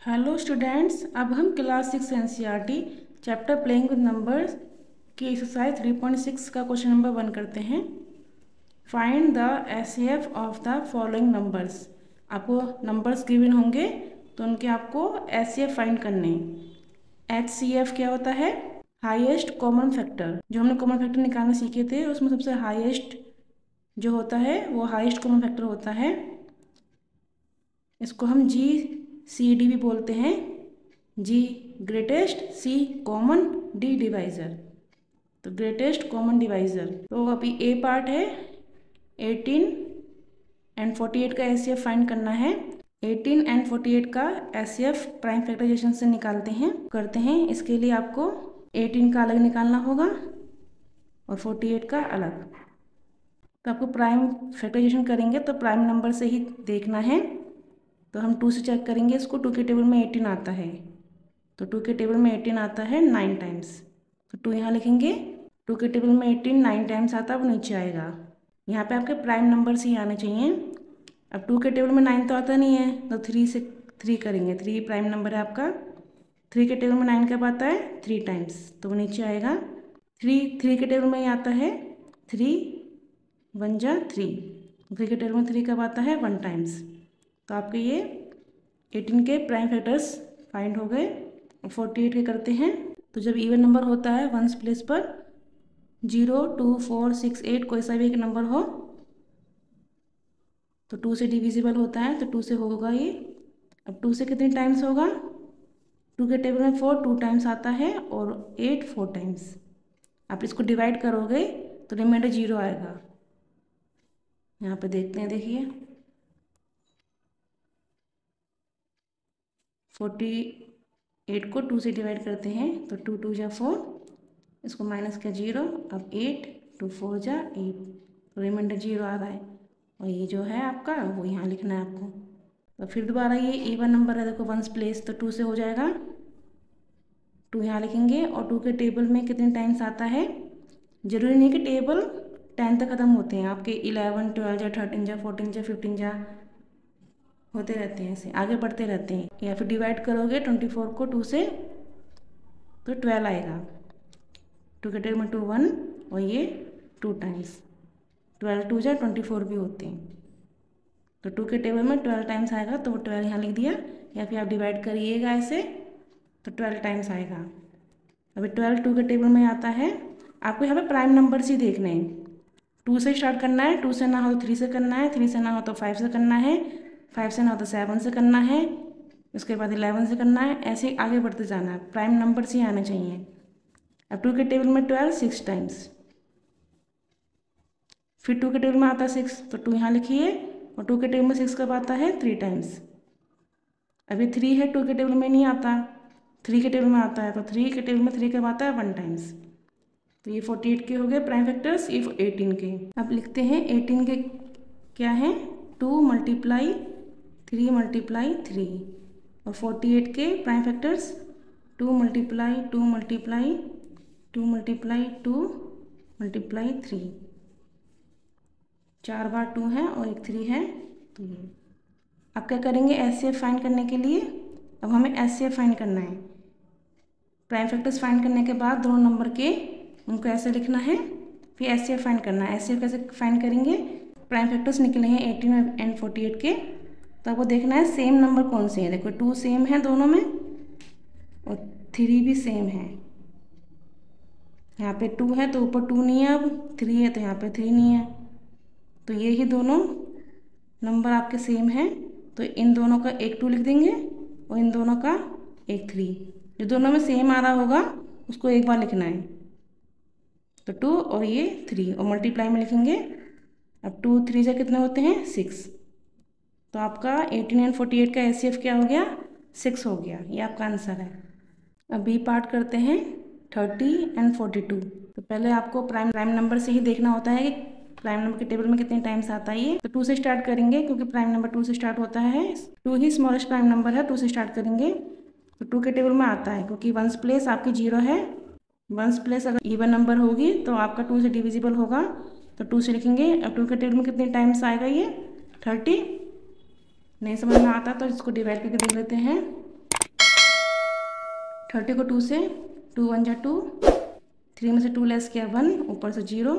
Hello students, अब हम class 6 NCERT chapter playing with numbers की एक्सरसाइज 3.6 का क्वेश्चन नंबर 1 करते हैं। Find the HCF of the following numbers. आपको नंबर्स गिवन होंगे तो उनके आपको एचसीएफ फाइंड करने हैं। एचसीएफ क्या होता है? Highest common factor. जो हमने कॉमन फैक्टर निकालना सीखे थे उसमें सबसे हाईएस्ट जो होता है वो हाईएस्ट कॉमन फैक्टर होता है। इसको हम GCD भी बोलते हैं। G greatest, C common, D divisor. तो ग्रेटेस्ट कॉमन डिवाइज़र। तो अभी ए पार्ट है 18 एंड 48 का एचसीएफ फाइंड करना है। 18 एंड 48 का एचसीएफ प्राइम फैक्टराइजेशन से निकालते हैं करते हैं। इसके लिए आपको 18 का अलग निकालना होगा और 48 का अलग। तो आपको प्राइम फैक्टराइजेशन करेंगे तो प्राइम नंबर से ही देखना है। तो हम 2 से चेक करेंगे इसको। 2 के टेबल में 18 आता है, तो 2 के टेबल में 18 आता है 9 टाइम्स। तो 2 यहाँ लिखेंगे। 2 के टेबल में 18 9 टाइम्स आता है, वो नीचे आएगा। यहाँ पे आपके प्राइम नंबर्स ही आने चाहिए। अब 2 के टेबल में 9 तो आता नहीं है, तो 3 से 3 करेंगे। 3 प्राइम नंबर है आपका। 3 के टेबल में 9 कब आता है? 3 टाइम्स, तो वो नीचे आएगा। 3 के टेबल में ही आता है 3 1 जा 3। 3 के टेबल में 3 कब आता है? 1 टाइम्स। तो आपके ये 18 के प्राइम फैक्टर्स फाइंड हो गए। 48 के करते हैं। तो जब इवन नंबर होता है वंस प्लेस पर 0 2 4 6 8 कोई सा भी एक नंबर हो तो 2 से डिविजिबल होता है, तो 2 से होगा ये। अब 2 से कितने टाइम्स होगा? 2 के टेबल में 4 2 टाइम्स आता है और 8 4 टाइम्स। आप इसको डिवाइड करोगे तो रिमाइंडर 0 आएगा। यहाँ पे देखते हैं, देखिए 48 को 2 से डिवाइड करते हैं तो 2 2 जा 4, इसको माइनस किया 0। अब 8 2 4 जा 8, तो रिमाइंडर 0 आ रहा है। और ये जो है आपका वो यहाँ लिखना है आपको। तो फिर दोबारा ये इवन नंबर है, देखो वंस प्लेस, तो 2 से हो जाएगा। 2 यहाँ लिखेंगे। और 2 के टेबल में कितने टाइम्स आता है? जरूरी नहीं कि टेबल 10 तक ख़त्म होते हैं आपके। 11 12 जा 13 जा 14 जा 15 जा होते रहते हैं, ऐसे आगे बढ़ते रहते हैं। या फिर डिवाइड करोगे 24 को 2 से तो 12 आएगा। 2 के टेबल में 2 1 और ये 2 टाइम्स। 12 2 जा 24 भी होते हैं। तो 2 के टेबल में 12 टाइम्स आएगा, तो वो 12 यहाँ लिख दिया। या फिर आप डिवाइड करिएगा ऐसे तो 12 टाइम्स आएगा। अभी 12 2 के टेबल में आता है। आपको यहाँ पे प्राइम नंबर्स ही देखने हैं। 2 से स्टार्ट करना है, 2 से ना हो तो 3 से करना है, 3 से ना हो तो 5 से करना है, 5 से ना हो तो 7 से करना है, उसके बाद 11 से करना है। ऐसे ही आगे बढ़ते जाना है, प्राइम नंबर्स ही आने चाहिए। अब 2 के टेबल में 12 6 टाइम्स। फिर 2 के टेबल में आता है 6, तो 2 यहाँ लिखिए। और 2 के टेबल में 6 कब आता है? 3 टाइम्स। अभी 3 है, 2 के टेबल में नहीं आता, 3 के टेबल में आता है। तो 3 के टेबल में 3 कब आता है? 1 टाइम्स। तो ये 48 के हो गए प्राइम फैक्टर्स, ये 18 के। अब लिखते हैं 18 के क्या हैं? 2 मल्टीप्लाई 3 मल्टीप्लाई 3। और 48 के prime factors 2 multiply 2 multiply 2 multiply 2 multiply 3। 4 बार 2 है और एक 3 है। तो ये अब क्या करेंगे एचसीएफ फाइंड करने के लिए? अब हमें एचसीएफ फाइंड करना है। प्राइम फैक्टर्स फाइंड करने के बाद दोनों नंबर के उनको ऐसे लिखना है, फिर एचसीएफ फाइंड करना है। एचसीएफ कैसे फाइंड करेंगे? प्राइम फैक्टर्स निकले हैं 18 एंड 48 के, तो आपको देखना है सेम नंबर कौन से हैं। देखो 2 सेम है दोनों में और 3 भी सेम है। यहाँ पे 2 है तो ऊपर 2 नहीं है, अब 3 है तो यहाँ पे 3 नहीं है। तो ये ही दोनों नंबर आपके सेम हैं, तो इन दोनों का एक 2 लिख देंगे और इन दोनों का एक 3। जो दोनों में सेम आ रहा होगा उसको एक बार लिखना है। तो 2 और ये 3 और मल्टीप्लाई में लिखेंगे। अब 2 3 से कितने होते हैं? 6। तो आपका 18 एंड 48 का एचसीएफ क्या हो गया? 6 हो गया। ये आपका आंसर है। अब बी पार्ट करते हैं 30 एंड 42। तो पहले आपको प्राइम नंबर से ही देखना होता है कि प्राइम नंबर के टेबल में कितने टाइम्स आता है ये। तो 2 से स्टार्ट करेंगे क्योंकि प्राइम नंबर 2 से स्टार्ट होता है। 2 ही स्मॉलेस्ट प्राइम नंबर है, 2 से स्टार्ट करेंगे। तो 2 के टेबल में आता है क्योंकि वंस प्लेस आपकी 0 है। वंस प्लेस अगर इवन नंबर होगी तो आपका 2 से डिविजिबल होगा, तो 2 से लिखेंगे। अब 2 के टेबल में कितने टाइम्स आएगा ये? 30। नहीं समझ में आता तो इसको डिवाइड करके देख लेते हैं। 30 को 2 से, 2 1 जा 2, 3 में से 2 लेस किया 1, ऊपर से 0,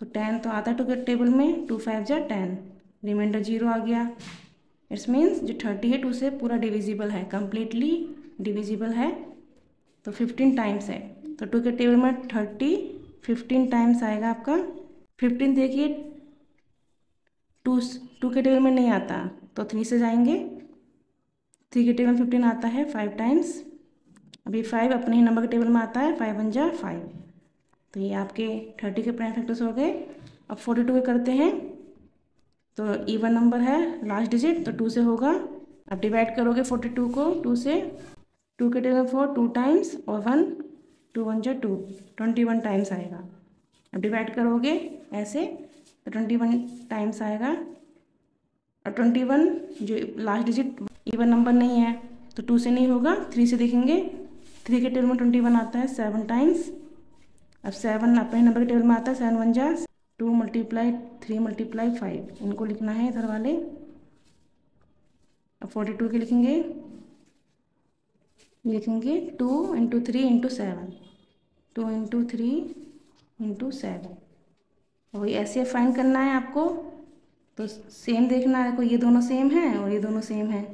तो 10 तो आता है 2 के टेबल में, 2 5 जा 10, रिमाइंडर 0 आ गया। इट्स मीन्स जो 30 है 2 से पूरा डिविजिबल है, कम्प्लीटली डिविजिबल है, तो 15 टाइम्स है। तो 2 के टेबल में 30 15 टाइम्स आएगा आपका। 15 देखिए 2 के टेबल में नहीं आता, तो 3 से जाएंगे, 3 के टेबल में 15 आता है 5 टाइम्स। अभी 5 अपने ही नंबर के टेबल में आता है, 5 1 जा 5, तो ये आपके 30 के प्राइम फैक्टर्स हो गए। अब 42 के करते हैं, तो इवन नंबर है लास्ट डिजिट, तो 2 से होगा। अब डिवाइड करोगे 42 को 2 से, 2 के टेबल में 4 2 टाइम्स और 1, 2 1 जा 2, 21 टाइम्स आएगा। अब डिवाइड करोगे ऐसे, तो 21 टाइम्स आएगा। और 21 जो लास्ट डिजिट इवन नंबर नहीं है, तो 2 से नहीं होगा, 3 से देखेंगे, 3 के टेबल में 21 आता है 7 टाइम्स। अब 7 अपने नंबर के टेबल में आता है, 7 1 जा 2 मल्टीप्लाई 3 मल्टीप्लाई 5, इनको लिखना है इधर वाले। अब 42 के लिखेंगे 2 × 3 × 7, 2 × 3 × 7, और ऐसे फाइंड करना है आपको। तो सेम देखना है, कोई ये दोनों सेम है और ये दोनों सेम है,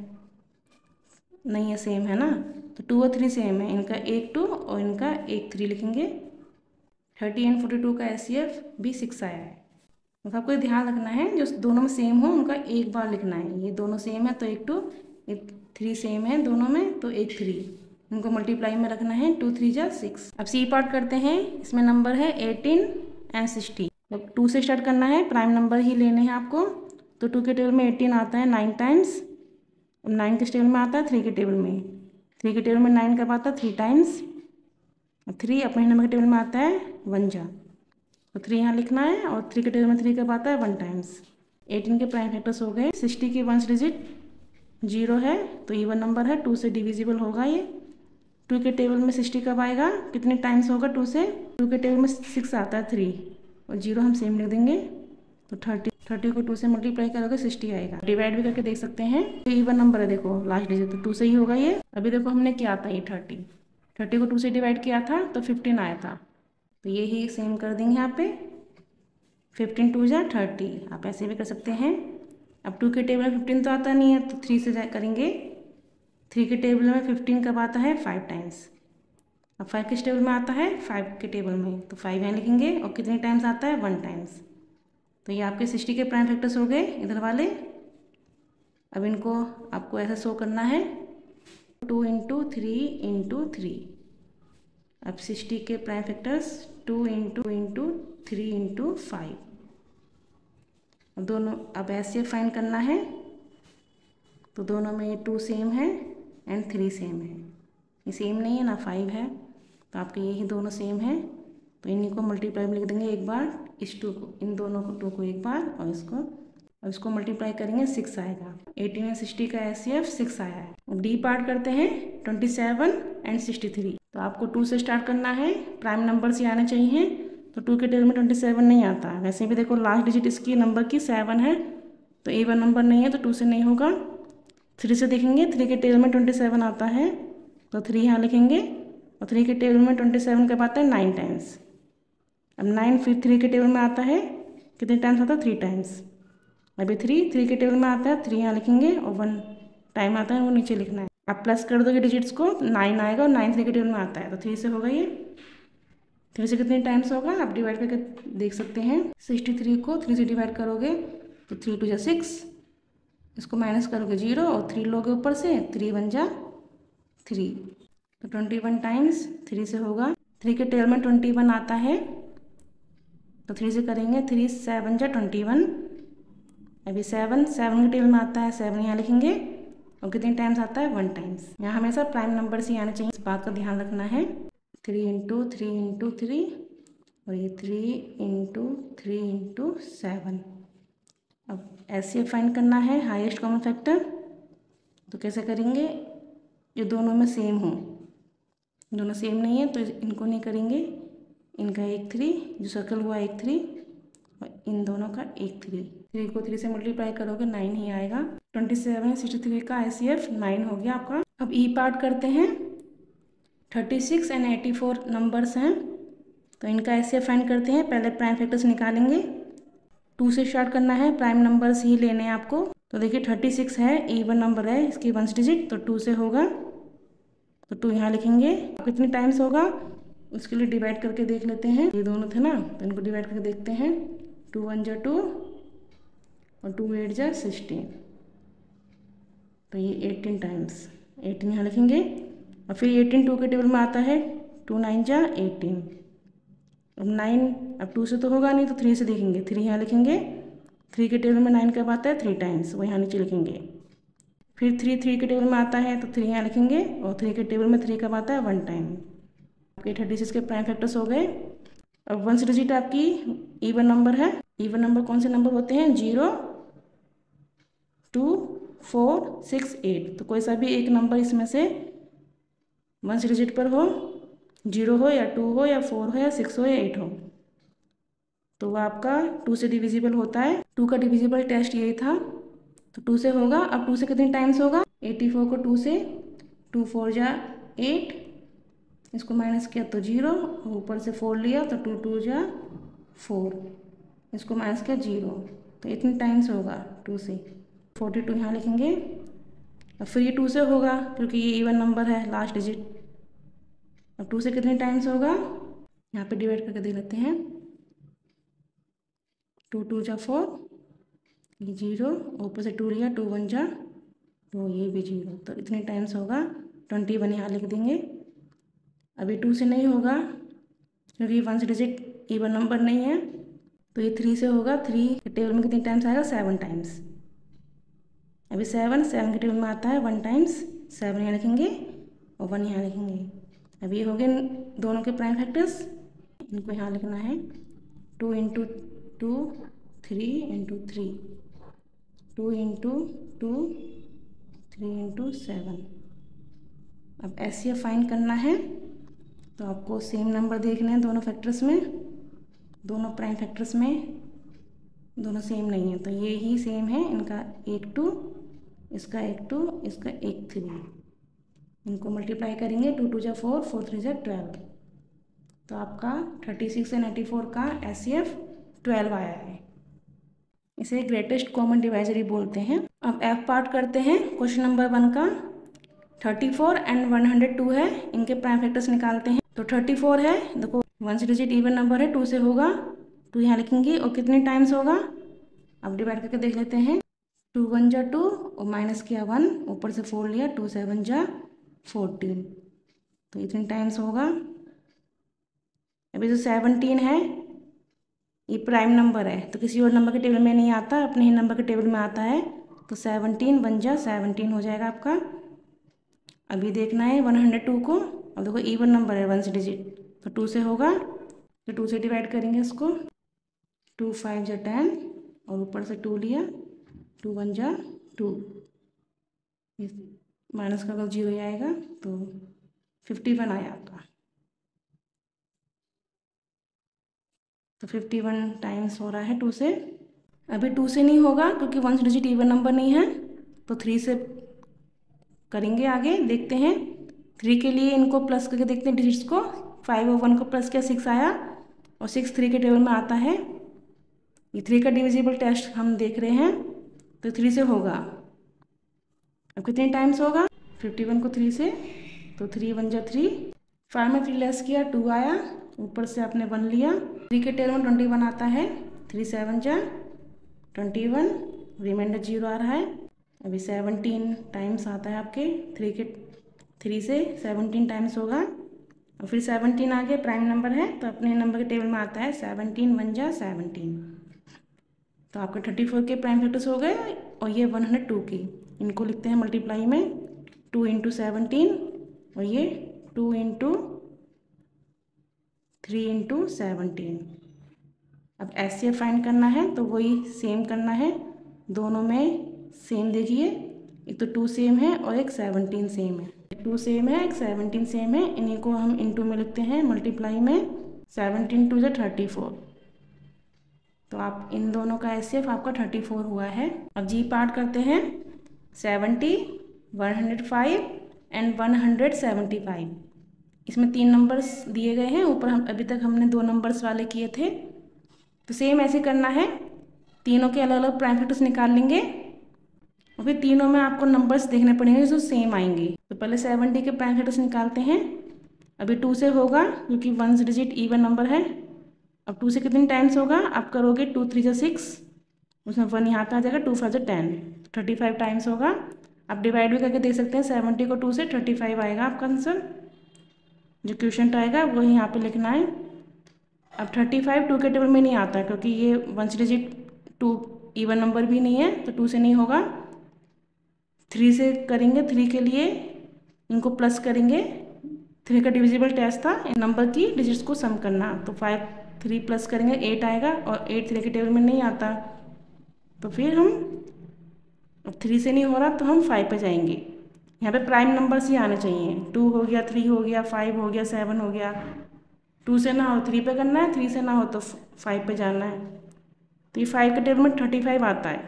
नहीं है सेम है ना, तो 2 और 3 सेम है, इनका 1 2 और इनका 1 3 लिखेंगे। 30 एंड 42 का HCF भी 6 आया है। तो आपको ध्यान रखना है जो दोनों में सेम हो उनका एक बार लिखना है। ये दोनों सेम है तो 1 2, 3 सेम है दोनों में तो 1 3, इनको मल्टीप्लाई में रखना है, 2 3 जा 6। अब सी पार्ट करते हैं, इसमें नंबर है 18 एंड 60। तो 2 से स्टार्ट करना है, प्राइम नंबर ही लेने हैं आपको। तो 2 के टेबल में 18 आता है 9 टाइम्स, 9 के टेबल में आता है 3 के टेबल में, 3 के टेबल में 9 कब आता है 3 टाइम्स। 3 अपने नंबर के टेबल में आता है 1 जा, तो 3 यहाँ लिखना है, और 3 के टेबल में 3 कब आता है 1 टाइम्स। 18 के प्राइम फैक्टर्स हो गए। 60 की 1 डिजिट 0 है, तो इवन नंबर है, 2 से डिविजिबल होगा ये। 2 के टेबल में 60 कब आएगा, कितने टाइम्स होगा 2 से, 2 के टेबल में 6 आता है 3, और 0 हम सेम लिख देंगे। तो 30 को 2 से मल्टीप्लाई करोगे 60 आएगा। डिवाइड भी करके देख सकते हैं, तो इवन नंबर है, देखो लास्ट डिजिट तो 2 से ही होगा ये। अभी देखो हमने क्या था, ये 30 को 2 से डिवाइड किया था तो 15 आया था, तो ये ही सेम कर देंगे यहाँ पे। 15 2 जा 30, आप ऐसे भी कर सकते हैं। अब 2 के टेबल में 15 तो आता नहीं है, तो 3 से करेंगे। 3 के टेबल में 15 कब आता है 5 टाइम्स। अब 5 के टेबल में आता है 5 के टेबल में, तो 5 यहाँ लिखेंगे, और कितने टाइम्स आता है 1 टाइम्स। तो ये आपके 60 के प्राइम फैक्टर्स हो गए इधर वाले। अब इनको आपको ऐसा शो करना है, 2 × 3 × 3। अब 60 के प्राइम फैक्टर्स 2 × 3 × 5, दोनों अब ऐसे फाइंड करना है। तो दोनों में ये 2 सेम है एंड 3 सेम है, ये सेम नहीं है ना 5 है, तो आपके यही दोनों सेम है, तो इन्हीं को मल्टीप्लाई में लिख देंगे एक बार, इस 2 को, इन दोनों को 2 को एक बार, और इसको मल्टीप्लाई करेंगे 6 आएगा। 18 एंड 60 का HCF 6 आया है। अब डी पार्ट करते हैं, 27 एंड 63। तो आपको 2 से स्टार्ट करना है, प्राइम नंबर से आने चाहिए। तो 2 के टेबल में 27 नहीं आता, वैसे भी देखो लास्ट डिजिट इसकी नंबर की 7 है, तो इवन नंबर नहीं है, तो 2 से नहीं होगा। 3 से देखेंगे, 3 के टेबल में 27 आता है, तो 3 यहाँ लिखेंगे, और 3 के टेबल में 27 कब आता है 9 टाइम्स। अब 9 फिर 3 के टेबल में आता है, कितने टाइम्स आता है 3 टाइम्स। अभी 3 के टेबल में आता है, 3 यहाँ लिखेंगे, और 1 टाइम आता है वो नीचे लिखना है। अब प्लस कर दोगे डिजिट्स को, 9 आएगा, और 9 3 के टेबल में आता है, तो 3 से होगा ये। 3 से कितने टाइम्स होगा आप डिवाइड करके देख सकते हैं। 63 को 3 से डिवाइड करोगे तो 3 2 जा 6, इसको माइनस करोगे 0, और 3 लोगे ऊपर से, 3 1 जा 3, तो 21 टाइम्स 3 से होगा। 3 के टेबल में 21 आता है, तो 3 से करेंगे, 3 7 जा 21। अभी 7 के टेबल में आता है, 7 यहाँ लिखेंगे, और कितने टाइम्स आता है 1 टाइम्स। यहाँ हमेशा प्राइम नंबर से आना चाहिए, इस बात का ध्यान रखना है। 3 × 3 × 3, और ये 3 × 3 × 7। अब ऐसे फाइंड करना है हाईएस्ट कॉमन फैक्टर। तो कैसे करेंगे, जो दोनों में सेम हो, दोनों सेम नहीं है तो इनको नहीं करेंगे, इनका 1 3 जो सर्कल हुआ 1 3, और इन दोनों का 1 3। 3 को 3 से मल्टीप्लाई करोगे 9 ही आएगा। 27 63 का HCF 9 हो गया आपका। अब ई पार्ट करते हैं, 36 एंड 84 नंबर्स हैं, तो इनका ऐसे फाइंड करते हैं। पहले प्राइम फैक्टर्स निकालेंगे, 2 से स्टार्ट करना है, प्राइम नंबर्स ही लेने हैं आपको। तो देखिए 36 है, इवन नंबर है, इसकी 1 डिजिट, तो 2 से होगा, तो 2 यहाँ लिखेंगे। कितने टाइम्स होगा उसके लिए डिवाइड करके देख लेते हैं। ये दोनों थे ना, तो इनको डिवाइड करके देखते हैं। 2 1 जा 2 और 2 8 जा 16, तो ये 18 टाइम्स, 18 यहाँ लिखेंगे। और फिर 18 2 के टेबल में आता है, 2 9 जा 18। अब 9, अब 2 से तो होगा नहीं, तो 3 से देखेंगे, 3 यहाँ लिखेंगे। 3 के टेबल में 9 कब आता है, 3 टाइम्स, वो यहाँ नीचे लिखेंगे। फिर 3 के टेबल में आता है, तो 3 यहाँ लिखेंगे। और 3 के टेबल में 3 कब आता है, 1 टाइम। आपके 36 के प्राइम फैक्टर्स हो गए। अब 1 डिजिट आपकी इवन नंबर है। इवन नंबर कौन से नंबर होते हैं, 0 2 4 6 8। तो कोई सा भी एक नंबर इसमें से 1 डिजिट पर हो, 0 हो या 2 हो या 4 हो या 6 हो या 8 हो, तो वो आपका 2 से डिविजिबल होता है। 2 का डिविजिबल टेस्ट यही था, तो 2 से होगा। अब 2 से कितने टाइम्स होगा, 84 को 2 से, 2 4 जा 8, इसको माइनस किया तो 0, ऊपर से 4 लिया तो 2 2 जा 4, इसको माइनस किया 0, तो इतने टाइम्स होगा 2 से। 42 यहाँ लिखेंगे। अब फिर ये 2 से होगा क्योंकि ये इवन नंबर है, लास्ट डिजिट। अब 2 से कितने टाइम्स होगा, यहाँ पे डिवाइड करके देख लेते हैं। 2 2 जा 4, ये 0, ऊपर से 2 लिया, 2 1 जा 2, ये भी 0, तो इतने टाइम्स होगा। 21 यहाँ लिख देंगे। अभी 2 से नहीं होगा क्योंकि 1 डिजिट इवन नंबर नहीं है, तो ये 3 से होगा। 3 के टेबल में कितने टाइम्स आएगा, 7 टाइम्स। अभी 7 के टेबल में आता है 1 टाइम्स, 7 यहाँ लिखेंगे और 1 यहाँ लिखेंगे। अभी ये हो गए दोनों के प्राइम फैक्टर्स, इनको यहाँ लिखना है। 2 × 2 3 × 3, 2 × 2 3 × 7। अब ऐसे फाइंड करना है, तो आपको सेम नंबर देखने हैं दोनों फैक्टर्स में, दोनों प्राइम फैक्टर्स में दोनों सेम नहीं है, तो ये ही सेम है। इनका 1 2, इसका 1 2, इसका 1 3, इनको मल्टीप्लाई करेंगे। 2 2 जा 4, 4 3 जा 12, तो आपका 36 एंड 84 का HCF 12 आया है। इसे ग्रेटेस्ट कॉमन डिवाइजर ही बोलते हैं। अब F पार्ट करते हैं क्वेश्चन नंबर 1 का। 34 एंड 102 है, इनके प्राइम फैक्टर्स निकालते हैं। तो 34 है, देखो 1 डिजिट इवन नंबर है, 2 से होगा, 2 यहाँ लिखेंगे। और कितने टाइम्स होगा, अब डिवाइड करके देख लेते हैं। 2 1 जा 2 और माइनस किया 1, ऊपर से 4 लिया, 2 7 जा 14, तो इतने टाइम्स होगा। अभी जो 17 है ये प्राइम नंबर है, तो किसी और नंबर के टेबल में नहीं आता, अपने ही नंबर के टेबल में आता है, तो 17 1 जा 17 हो जाएगा आपका। अभी देखना है 102 को। अब देखो इवन नंबर है 1 डिजिट, तो 2 से होगा, तो 2 से डिवाइड करेंगे इसको। 2 5 जा 10 और ऊपर से 2 लिया, 2 1 जा 2, माइनस का अगर 0 ही आएगा तो 51 आया आपका। तो 51 टाइम्स हो रहा है 2 से। अभी 2 से नहीं होगा क्योंकि 1 डिजिट इवन नंबर नहीं है, तो 3 से करेंगे आगे। देखते हैं 3 के लिए इनको प्लस करके देखते हैं डिजिट्स को। 5 और 1 को प्लस किया, 6 आया, और 6 3 के टेबल में आता है। ये 3 का डिविजिबल टेस्ट हम देख रहे हैं, तो 3 से होगा। अब कितने टाइम्स होगा, 51 को 3 से, तो 3 1 जा 3, 5 में 3 लेस किया, 2 आया, ऊपर से आपने 1 लिया। 3 के टेबल में 21 आता है, 3 7 जा 21, रिमाइंडर 0 आ रहा है। अभी 17 टाइम्स आता है आपके 3 से 17 टाइम्स होगा। और फिर 17 आगे प्राइम नंबर है, तो अपने नंबर के टेबल में आता है 17 1 जा 17, तो आपके 34 के प्राइम फैक्टर्स हो गए। और ये 102 की, इनको लिखते हैं मल्टीप्लाई में, 2 × 17 और ये 2 × 3 × 17। अब HCF फाइंड करना है, तो वही सेम करना है, दोनों में सेम देखिए, एक तो 2 सेम है और एक 17 सेम है। 2 सेम है, एक 17 सेम है, इन्हीं को हम इनटू में लिखते हैं मल्टीप्लाई में। 17 2 जा 34, तो आप इन दोनों का HCF आपका 34 हुआ है। अब जी पार्ट करते हैं। 70 105 एंड 175, इसमें 3 नंबर्स दिए गए हैं, ऊपर हम अभी तक हमने 2 नंबर्स वाले किए थे। तो सेम ऐसे करना है, तीनों के अलग अलग प्राइम फैक्टर्स निकाल लेंगे और फिर तीनों में आपको नंबर्स देखने पड़ेंगे जो सेम आएंगे। तो पहले 70 के प्राइम फैक्टर्स निकालते हैं। अभी 2 से होगा क्योंकि 1 डिजिट इवन नंबर है। अब 2 से कितने टाइम्स होगा, आप करोगे 2 3 जा 6, उसमें 1 यहाँ पे आ जाएगा, 2 5 जा 10, 35 टाइम्स होगा। आप डिवाइड भी करके देख सकते हैं, 70 को 2 से 35 आएगा आपका आंसर। जो क्वेश्चन आएगा वही यहाँ पे लिखना है। अब 35 2 के टेबल में नहीं आता क्योंकि ये 1 डिजिट 2 इवन नंबर भी नहीं है, तो 2 से नहीं होगा। 3 से करेंगे, 3 के लिए इनको प्लस करेंगे। 3 का डिविजिबल टेस्ट था इन नंबर की डिजिट्स को सम करना, तो 5 3 प्लस करेंगे 8 आएगा और 8 3 के टेबल में नहीं आता। तो फिर हम, अब 3 से नहीं हो रहा तो हम 5 पे जाएंगे। यहाँ पे प्राइम नंबर्स ही आने चाहिए, 2 हो गया, 3 हो गया, 5 हो गया, 7 हो गया। 2 से ना हो 3 पे करना है, 3 से ना हो तो 5 पे जाना है। तो ये 5 के टेबल में 35 आता है,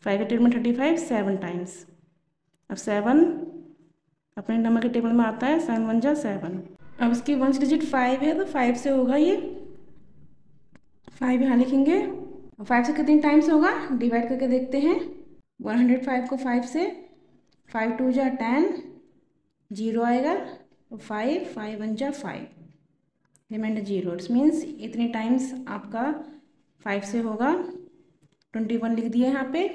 5 के टेबल में 35 7 टाइम्स। अब 7 अपने नंबर के टेबल में आता है, 7 1 जा 7। अब इसकी 1 डिजिट 5 है तो 5 से होगा ये, 5 यहाँ लिखेंगे। 5 से कितने टाइम्स होगा, डिवाइड करके देखते हैं। 105 को 5 से, 5 2 जा 10, 0 आएगा, 5 5 1 जा 5, रिमाइंडर 0। इट्स मीन्स इतने टाइम्स आपका 5 से होगा। 21 लिख दिया यहाँ पे।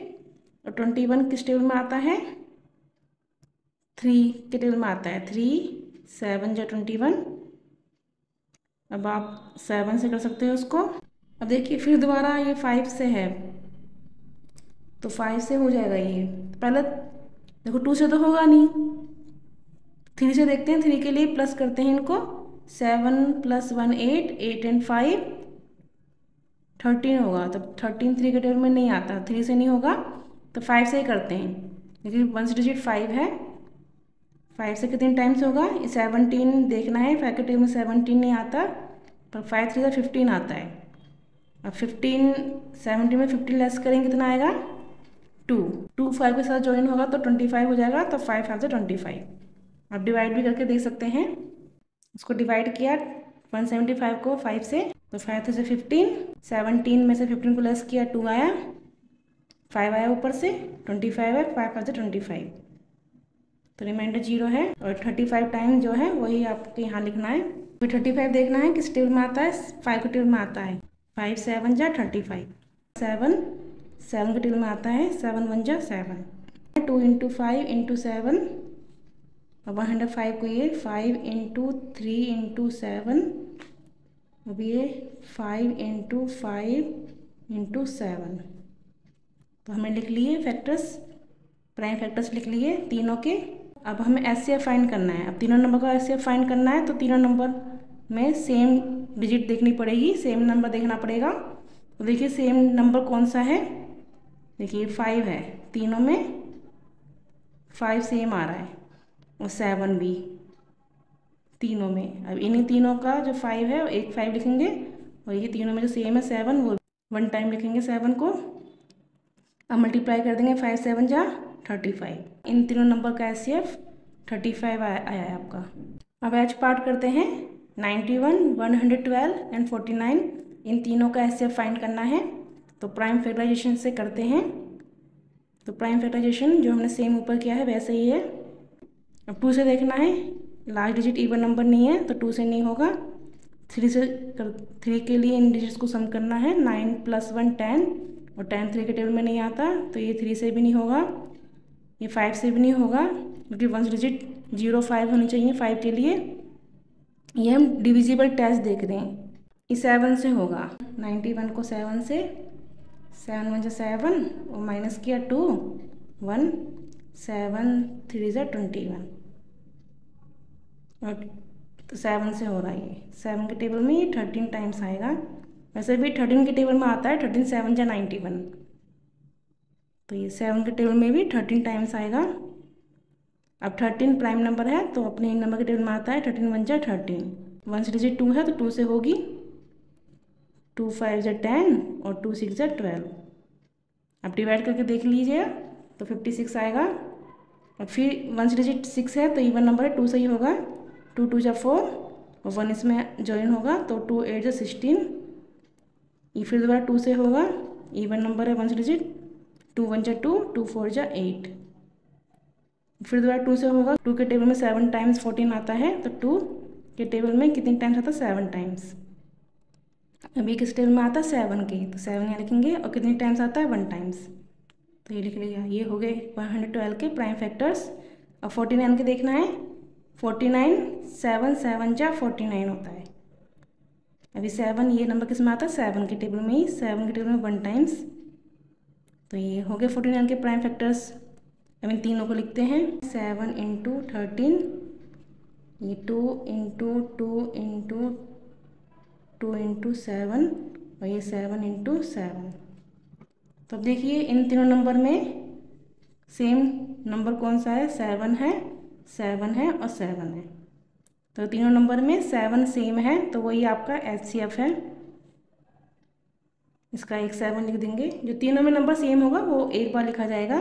और 21 किस टेबल में आता है, 3 के टेबल में आता है। 3 7 जा 21। अब आप 7 से कर सकते हो उसको। अब देखिए फिर दोबारा ये 5 से है तो 5 से हो जाएगा ये। पहले देखो 2 से तो होगा नहीं, 3 से देखते हैं। 3 के लिए प्लस करते हैं इनको, 7 + 1 8, 8 and 5 13 होगा। तो 13 3 के टेबल में नहीं आता, 3 से नहीं होगा तो 5 से ही करते हैं क्योंकि 1 डिजिट 5 है। 5 से कितने टाइम्स होगा, 17 देखना है। 5 के टेबल में 17 नहीं आता, पर 5 3 से 15 आता है। अब 15 17 में 15 लेस करेंगे कितना आएगा, 2 2 5 के साथ ज्वाइन होगा तो 25 हो जाएगा। तो 5 5 से 25। आप डिवाइड भी करके देख सकते हैं। इसको डिवाइड किया 175 को 5 से, तो 5 3 से 15, 17 में से 15 को लेस किया, 2 आया, 5 आया ऊपर से, 25 है, 5 5 से 25, तो रिमाइंडर 0 है। और 35 टाइम जो है वही आपको यहाँ लिखना है। फिर 35 देखना है किस टेबल में आता है, 5 के टेबल में आता है। 5 7 जा 35, 7 7 के टेबल में आता है, 7 1 जा 7, 2 × 5 × 7, और 105 को ये 5 × 3 × 7, अब ये 5 × 5 × 7। तो हमें लिख लिए फैक्टर्स, प्राइम फैक्टर्स लिख लिए तीनों के। अब हमें एचसीएफ फाइंड करना है। अब तीनों नंबर का एचसीएफ फाइंड करना है तो तीनों नंबर में सेम डिजिट देखनी पड़ेगी, सेम नंबर देखना पड़ेगा। तो देखिए सेम नंबर कौन सा है, देखिए 5 है, तीनों में 5 सेम आ रहा है और 7 भी तीनों में। अब इन्हीं तीनों का जो 5 है एक 5 लिखेंगे और ये तीनों में जो सेम है 7 वो 1 टाइम लिखेंगे 7 को। अब मल्टीप्लाई कर देंगे, 5 7 जा 35। इन तीनों नंबर का एचसीएफ 35 आया है आपका। अब एच पार्ट करते हैं, 91 112 and 49 इन तीनों का एचसीएफ फाइंड करना है। तो प्राइम फैक्टराइजेशन से करते हैं। तो प्राइम फैक्टराइजेशन जो हमने सेम ऊपर किया है वैसे ही है। अब 2 से देखना है, लास्ट डिजिट इवन नंबर नहीं है तो 2 से नहीं होगा। 3 से 3 के लिए इन डिजिट्स को सम करना है, 9 + 1 10, और 10 3 के टेबल में नहीं आता तो ये 3 से भी नहीं होगा, ये 5 से भी नहीं होगा क्योंकि 1 डिजिट 0 5 होनी चाहिए 5 के लिए। ये हम डिविजिबल टेस्ट देख रहे हैं, ये 7 से होगा। 91 को 7 से, 7 1 जा 7 और माइनस किया 2 1, 7 3 जा 21, और तो 7 से हो रहा है। ये 7 के टेबल में ये 13 टाइम्स आएगा। वैसे भी 13 के टेबल में आता है, 13 7 जा 91, तो ये 7 के टेबल में भी 13 टाइम्स आएगा। अब 13 प्राइम नंबर है तो अपने इन नंबर के टेबल में आता है, 13 1 जा 13, 1 डिजिट 2 है तो 2 से होगी, 2 5 जा 10 और 2 6 जा 12। अब डिवाइड करके देख लीजिए तो 56 आएगा। और फिर 1 डिजिट 6 है तो इवन नंबर है, 2 से ही होगा, 2 2 जा 4 और 1 इसमें ज्वाइन होगा तो 2 8 जा 16। ये फिर दोबारा 2 से होगा, इवन नंबर है 1 डिजिट, 2 1 जा 2, 2 4 जा 8। फिर दोबारा 2 से होगा, 2 के टेबल में 7 टाइम्स 14 आता है तो 2 के टेबल में कितने टाइम्स आता है 7 टाइम्स। अभी किस टेबल में आता है 7 के, तो 7 यहाँ लिखेंगे और कितने टाइम्स आता है 1 टाइम्स, तो ये लिख लिया। ये हो गए 112 के प्राइम फैक्टर्स। अब 49 के देखना है। 49 7 7 जा 49 होता है। अभी 7 ये नंबर किस में आता है 7 के टेबल में ही, 7 के टेबल में 1 टाइम्स, तो ये हो गए 49 के प्राइम फैक्टर्स। अब इन तीनों को लिखते हैं 7 × 13, ये 2 × 2 × 2 × 7 और ये 7 × 7। तो अब देखिए इन तीनों नंबर में सेम नंबर कौन सा है, 7 है, 7 है और 7 है। तो तीनों नंबर में 7 सेम है तो वही आपका HCF है। इसका एक 7 लिख देंगे। जो तीनों में नंबर सेम होगा वो एक बार लिखा जाएगा।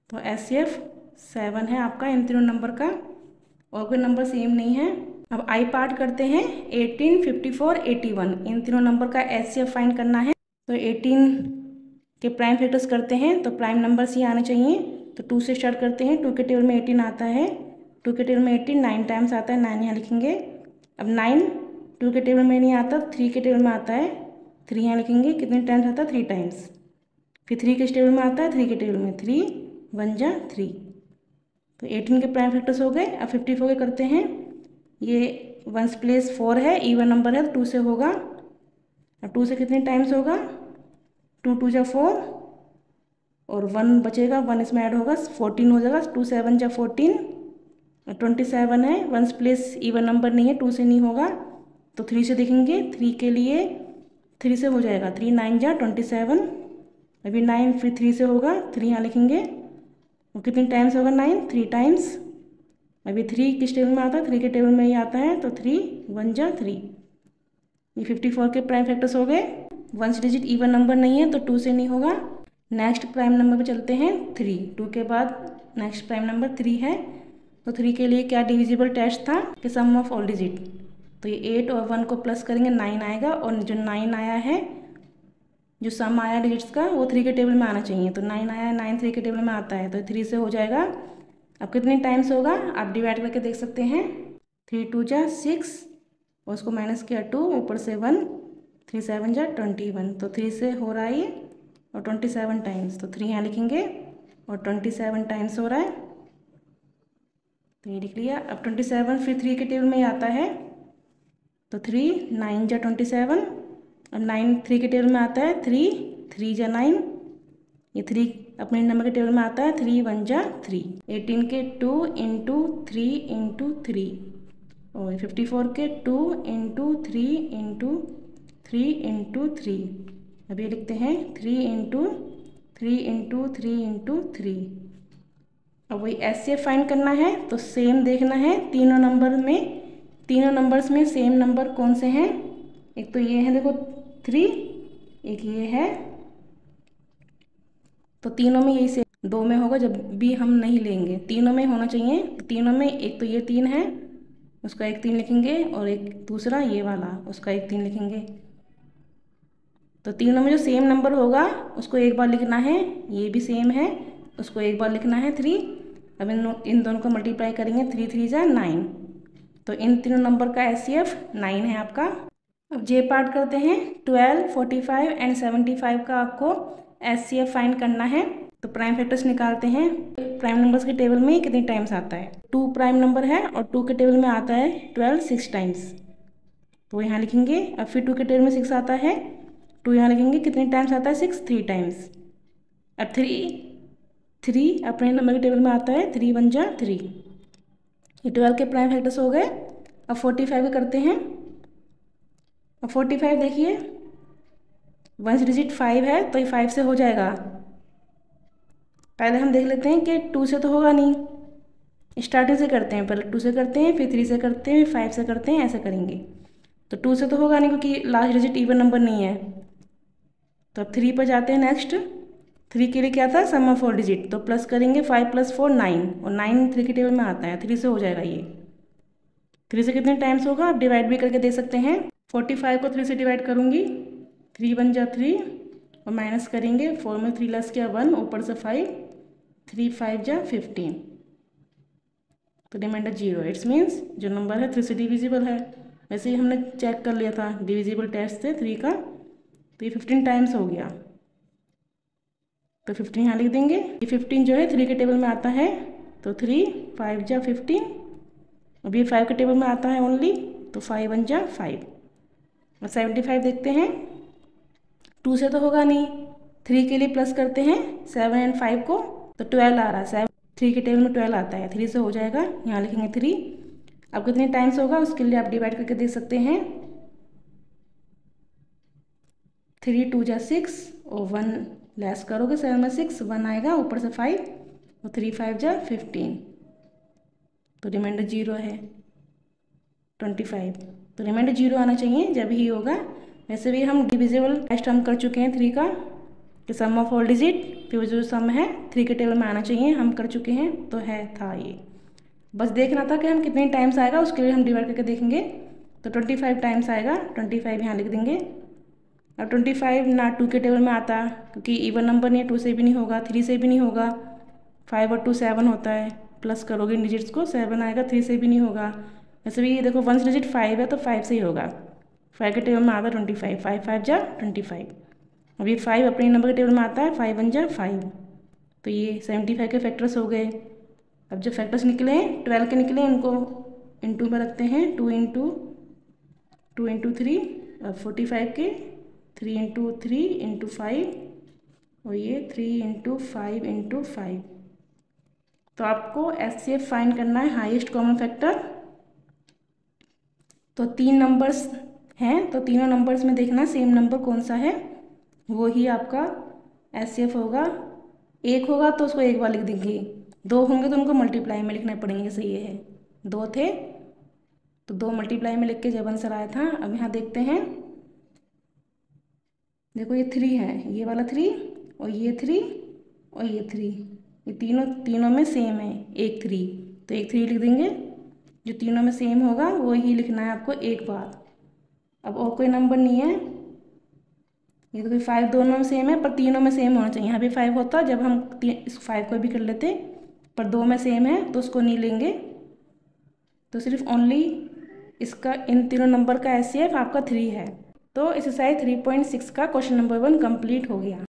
तो HCF 7 है आपका इन तीनों नंबर का, और कोई नंबर सेम नहीं है। अब आई पार्ट करते हैं। 18 54 81 इन तीनों नंबर का HCF फाइंड करना है। तो 18 के प्राइम फैक्टर्स करते हैं तो प्राइम नंबर्स ही आने चाहिए। तो 2 से स्टार्ट करते हैं। 2 के टेबल में 18 आता है, 2 के टेबल में 18 9 टाइम्स आता है, 9 यहाँ लिखेंगे। अब 9 2 के टेबल में नहीं आता, 3 के टेबल में आता है, 3 यहाँ लिखेंगे। कितने टाइम्स आता है 3 टाइम्स। फिर 3 के टेबल में आता है, 3 के टेबल में 3 1 जा 3। तो 18 के प्राइम फैक्टर्स हो गए। अब 54 के करते हैं। ये 1 प्लेस 4 है, इवन नंबर है, 2 से होगा। अब 2 से कितने टाइम्स होगा, 2 2 जा 4 और 1 बचेगा, 1 इसमें ऐड होगा, 14 हो जाएगा। 2 7 जा 14 और 27 है। 1 प्लेस इवन नंबर नहीं है, 2 से नहीं होगा तो 3 से देखेंगे। 3 के लिए 3 से हो जाएगा, 3 9 जा 27। अभी 9 फिर 3 से होगा, 3 यहाँ लिखेंगे। और कितने टाइम्स होगा 9 3 टाइम्स। अभी 3 किस टेबल में आता है, 3 के टेबल में ही आता है तो 3 1 जा 3। ये 54 के प्राइम फैक्टर्स हो गए। 1 डिजिट इवन नंबर नहीं है तो 2 से नहीं होगा। नेक्स्ट प्राइम नंबर पे चलते हैं 3। 2 के बाद नेक्स्ट प्राइम नंबर 3 है। तो 3 के लिए क्या डिविजिबल टेस्ट था कि सम ऑफ ऑल डिजिट। तो ये 8 और 1 को प्लस करेंगे 9 आएगा, और जो 9 आया है, जो सम आया डिजिट्स का, वो 3 के टेबल में आना चाहिए। तो 9 आया है, 9 3 के टेबल में आता है तो 3 से हो जाएगा। अब कितने टाइम्स होगा आप डिवाइड करके देख सकते हैं। 3 2 जा 6 और उसको माइनस किया 2, ऊपर से 1, 3 7 जा 21। तो 3 से हो रहा है ये और 27 टाइम्स। तो 3 यहाँ लिखेंगे और 27 टाइम्स हो रहा है, तो ये लिख लिया। अब 27 फिर 3 के टेबल में ही आता है तो 3 9 जा 27। अब 9 3 के टेबल में आता है, 3 3 जा 9। ये 3 अपने नंबर के टेबल में आता है, 3 1 जा 3। 18 के 2 × 3 × 3 और 54 के 2 × 3 × 3 × 3। अब ये लिखते हैं 3 × 3 × 3 × 3। अब वही HCF फाइंड करना है तो सेम देखना है तीनों नंबर में, तीनों नंबर्स में सेम नंबर कौन से हैं। एक तो ये है देखो 3, एक ये है, तो तीनों में यही सेम। 2 में होगा जब भी हम नहीं लेंगे, तीनों में होना चाहिए। तीनों में एक तो ये 3 है, उसका एक 3 लिखेंगे, और एक दूसरा ये वाला, उसका एक 3 लिखेंगे। तो तीनों में जो सेम नंबर होगा उसको एक बार लिखना है। ये भी सेम है, उसको एक बार लिखना है 3। अब इन दोनों को मल्टीप्लाई करेंगे, 3 3 जा 9। तो इन तीनों नंबर का HCF 9 है आपका। अब जे पार्ट करते हैं। 12 45 एंड 75 का आपको HCF फाइंड करना है। तो प्राइम फैक्टर्स निकालते हैं। प्राइम नंबर्स के टेबल में कितने टाइम्स आता है, 2 प्राइम नंबर है और 2 के टेबल में आता है 12 6 टाइम्स। तो यहाँ लिखेंगे। अब फिर 2 के टेबल में 6 आता है, 2 यहाँ लिखेंगे। कितने टाइम्स आता है 6 3 टाइम्स। अब 3 अपने नंबर के टेबल में आता है, 3 1 जा 3। ये 12 के प्राइम फैक्टर्स हो गए। अब 45 के करते हैं। अब 45 देखिए 1 डिजिट 5 है तो ये 5 से हो जाएगा। पहले हम देख लेते हैं कि 2 से तो होगा नहीं, स्टार्टिंग से करते हैं। पहले 2 से करते हैं, फिर 3 से करते हैं, फिर 5 से करते हैं, ऐसे करेंगे। तो 2 से तो होगा नहीं क्योंकि लास्ट डिजिट इवन नंबर नहीं है। तो अब 3 पर जाते हैं। नेक्स्ट 3 के लिए क्या था, सम ऑफ ऑल डिजिट। तो प्लस करेंगे 5 + 4 9, और 9 3 के टेबल में आता है, 3 से हो जाएगा ये। 3 से कितने टाइम्स होगा आप डिवाइड भी करके दे सकते हैं। 45 को 3 से डिवाइड करूँगी, 3 बन जा 3 और माइनस करेंगे, 4 में 3 लस किया 1, ऊपर से 5, 3 5 जा 15, तो रिमाइंडर 0। इट्स मीन्स जो नंबर है 3 से डिविजिबल है। वैसे ही हमने चेक कर लिया था डिविजिबल टेस्ट से 3 का, तो ये 15 टाइम्स हो गया, तो 15 यहाँ लिख देंगे। ये 15 जो है 3 के टेबल में आता है, तो 3 5 जा 15, अब ये 5 के टेबल में आता है ओनली, तो 5 1 जा 5। और 75 देखते हैं, 2 से तो होगा नहीं, 3 के लिए प्लस करते हैं 7 एंड 5 को, तो 12 आ रहा है। 3 के टेबल में 12 आता है, 3 से हो जाएगा, यहाँ लिखेंगे 3। अब कितने टाइम्स होगा उसके लिए आप डिवाइड करके देख सकते हैं, 3 2 जा 6 और 1 लेस करोगे 7 में 6, 1 आएगा, ऊपर से 5 और 3 5 जा 15, तो रिमाइंडर 0 है 25। तो रिमाइंडर 0 आना चाहिए जब ही होगा। वैसे भी हम डिविजिबल टेस्ट हम कर चुके हैं 3 का, कि सम ऑफ ऑल डिजिट, फिर जो सम है 3 के टेबल में आना चाहिए, हम कर चुके हैं, तो है था ये। बस देखना था कि हम कितने टाइम्स आएगा, उसके लिए हम डिवाइड करके देखेंगे, तो 25 टाइम्स आएगा, 25 यहाँ लिख देंगे। अब 25 ना 2 के टेबल में आता, क्योंकि इवन नंबर नहीं है, 2 से भी नहीं होगा, 3 से भी नहीं होगा, 5 और 2 7 होता है, प्लस करोगे इन डिजिट्स को 7 आएगा, 3 से भी नहीं होगा। वैसे भी देखो 1 डिजिट 5 है, तो 5 से ही होगा, 5 के टेबल में आता है 25, 5 5 जा 25। अब ये 5 अपने नंबर के टेबल में आता है, 5 1 जा 5, तो ये 75 के फैक्टर्स हो गए। अब जो फैक्टर्स निकले हैं 12 के निकले, उनको इंटू में रखते हैं, 2 इंटू 3, और 45 के 3 इंटू 3 इंटू 5, और ये 3 इंटू 5 इंटू 5। तो आपको HCF फाइंड करना है, हाईएस्ट कॉमन फैक्टर। तो 3 नंबर्स हैं, तो तीनों नंबर्स में देखना सेम नंबर कौन सा है, वो ही आपका HCF होगा। 1 होगा तो उसको एक बार लिख देंगे, 2 होंगे तो उनको मल्टीप्लाई में लिखना पड़ेंगे, जैसे ये है 2 थे तो 2 मल्टीप्लाई में लिख के जब आंसर आया था। अब यहाँ देखते हैं, देखो ये 3 है, ये वाला 3 और ये 3 और ये 3, ये तीनों में सेम है, एक 3, तो एक 3 लिख देंगे। जो तीनों में सेम होगा वो ही लिखना है आपको एक बार। अब और कोई नंबर नहीं है, ये तो कोई 5 दोनों में सेम है, पर तीनों में सेम होना चाहिए। यहाँ भी 5 होता जब हम इस 5 को भी कर लेते, पर 2 में सेम है तो उसको नहीं लेंगे। तो सिर्फ ओनली इसका इन तीनों नंबर का HCF आपका 3 है। तो एक्सरसाइज 3.6 का क्वेश्चन नंबर 1 कंप्लीट हो गया।